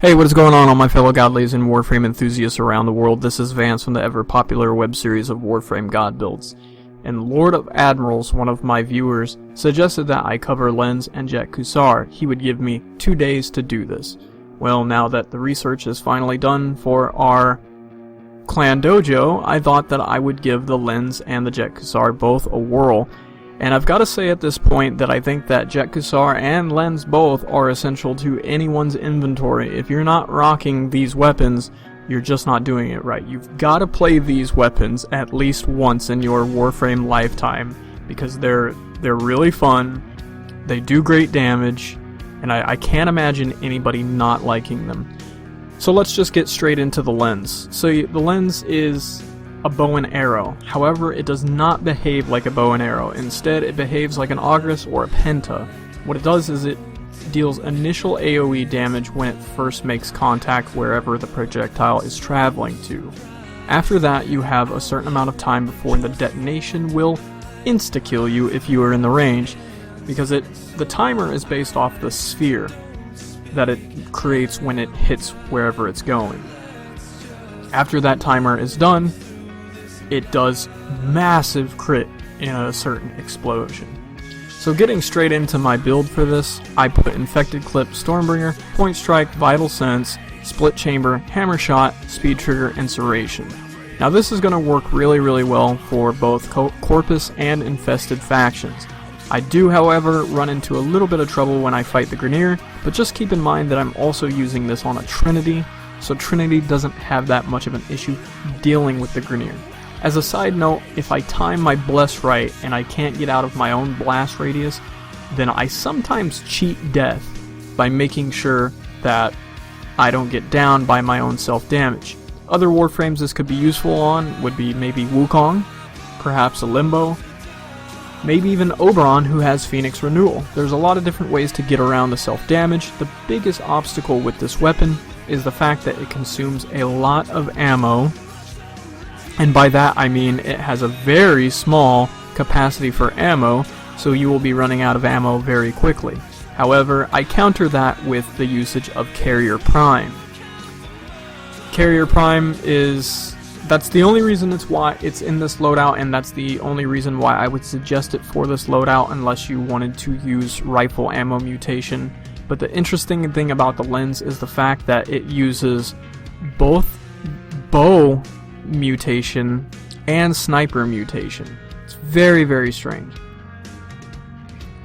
Hey, what is going on, all my fellow godlies and Warframe enthusiasts around the world? This is Vance from the ever-popular web series of Warframe God Builds. And Lord of Admirals, one of my viewers, suggested that I cover Lenz and Jat-Kusar. He would give me 2 days to do this. Well, now that the research is finally done for our clan dojo, I thought that I would give the Lenz and the Jat-Kusar both a whirl. And I've got to say at this point that I think that Jat-Kusar and Lenz both are essential to anyone's inventory. If you're not rocking these weapons, you're just not doing it right. You've got to play these weapons at least once in your Warframe lifetime, because they're really fun, they do great damage, and I can't imagine anybody not liking them. So let's just get straight into the Lenz. So the Lenz is a bow and arrow. However, it does not behave like a bow and arrow. Instead, it behaves like an Auguras or a Penta. What it does is it deals initial AoE damage when it first makes contact wherever the projectile is traveling to. After that, you have a certain amount of time before the detonation will insta-kill you if you are in the range, because the timer is based off the sphere that it creates when it hits wherever it's going. After that timer is done, it does massive crit in a certain explosion. So getting straight into my build for this, I put Infected Clip, Stormbringer, Point Strike, Vital Sense, Split Chamber, Hammer Shot, Speed Trigger, and Serration. Now this is going to work really well for both Corpus and Infested factions. I do, however, run into a little bit of trouble when I fight the Grineer, but just keep in mind that I'm also using this on a Trinity, so Trinity doesn't have that much of an issue dealing with the Grineer. As a side note, if I time my bless right and I can't get out of my own blast radius, then I sometimes cheat death by making sure that I don't get down by my own self-damage. Other Warframes this could be useful on would be maybe Wukong, perhaps a Limbo, maybe even Oberon, who has Phoenix Renewal. There's a lot of different ways to get around the self-damage. The biggest obstacle with this weapon is the fact that it consumes a lot of ammo. And by that I mean it has a very small capacity for ammo, so you will be running out of ammo very quickly. However, I counter that with the usage of Carrier Prime. Carrier Prime that's the only reason why it's in this loadout, and that's the only reason why I would suggest it for this loadout unless you wanted to use rifle ammo mutation. But the interesting thing about the Lenz is the fact that it uses both bow mutation and sniper mutation. It's very strange.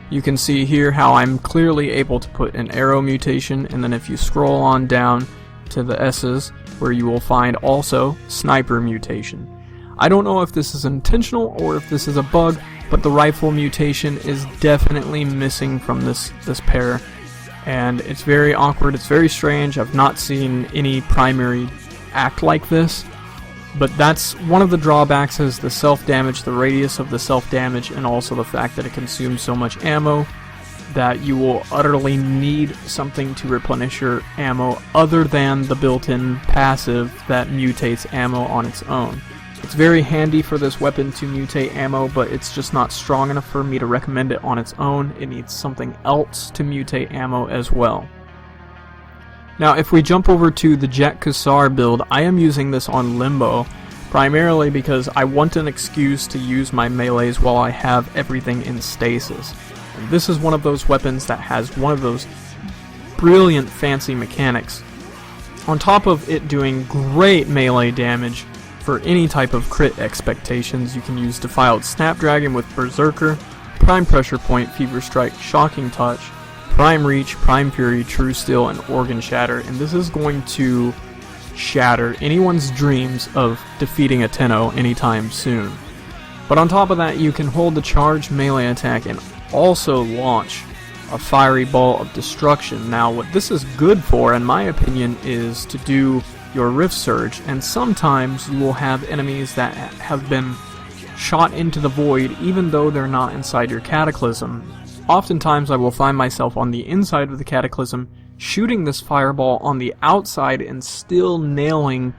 You can see here how I'm clearly able to put an arrow mutation, and then if you scroll on down to the S's, where you will find also sniper mutation. I don't know if this is intentional or if this is a bug, but the rifle mutation is definitely missing from this pair, and it's very awkward, it's very strange. I've not seen any primary act like this. But that's one of the drawbacks, is the self-damage, the radius of the self-damage, and also the fact that it consumes so much ammo that you will utterly need something to replenish your ammo other than the built-in passive that mutates ammo on its own. It's very handy for this weapon to mutate ammo, but it's just not strong enough for me to recommend it on its own. It needs something else to mutate ammo as well. Now, if we jump over to the Jat-Kusar build, I am using this on Limbo, primarily because I want an excuse to use my melees while I have everything in stasis. And this is one of those weapons that has one of those brilliant fancy mechanics. On top of it doing great melee damage for any type of crit expectations, you can use Defiled Snapdragon with Berserker, Prime Pressure Point, Fever Strike, Shocking Touch, Prime Reach, Prime Fury, True Steel, and Organ Shatter, and this is going to shatter anyone's dreams of defeating a Tenno anytime soon. But on top of that, you can hold the charged melee attack and also launch a Fiery Ball of Destruction. Now, what this is good for, in my opinion, is to do your Rift Surge, and sometimes you will have enemies that have been shot into the void even though they're not inside your Cataclysm. Oftentimes I will find myself on the inside of the Cataclysm shooting this fireball on the outside and still nailing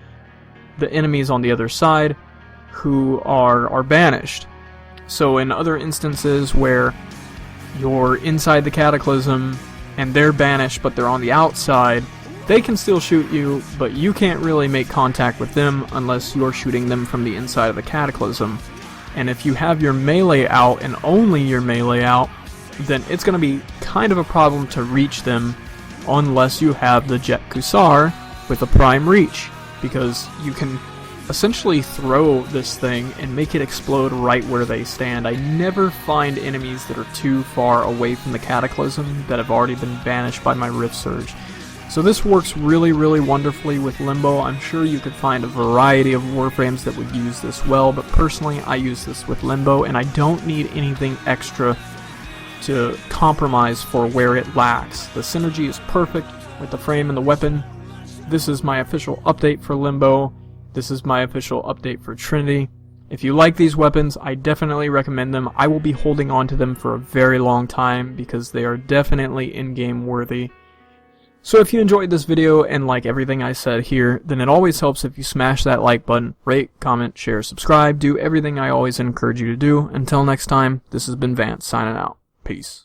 the enemies on the other side who are banished. So in other instances where you're inside the Cataclysm and they're banished but they're on the outside, They can still shoot you, but you can't really make contact with them unless you're shooting them from the inside of the Cataclysm. And if you have your melee out, and only your melee out, then it's going to be kind of a problem to reach them unless you have the Jat-Kusar with a prime reach, because you can essentially throw this thing and make it explode right where they stand. I never find enemies that are too far away from the Cataclysm that have already been banished by my Rift Surge. So this works really, really wonderfully with Limbo. I'm sure you could find a variety of Warframes that would use this well, but personally I use this with Limbo, and I don't need anything extra to compromise for where it lacks. The synergy is perfect with the frame and the weapon. This is my official update for Limbo. This is my official update for Trinity. If you like these weapons, I definitely recommend them. I will be holding on to them for a very long time because they are definitely in-game worthy. So if you enjoyed this video and like everything I said here, then it always helps if you smash that like button, rate, comment, share, subscribe, do everything I always encourage you to do. Until next time, this has been Vance signing out. Peace.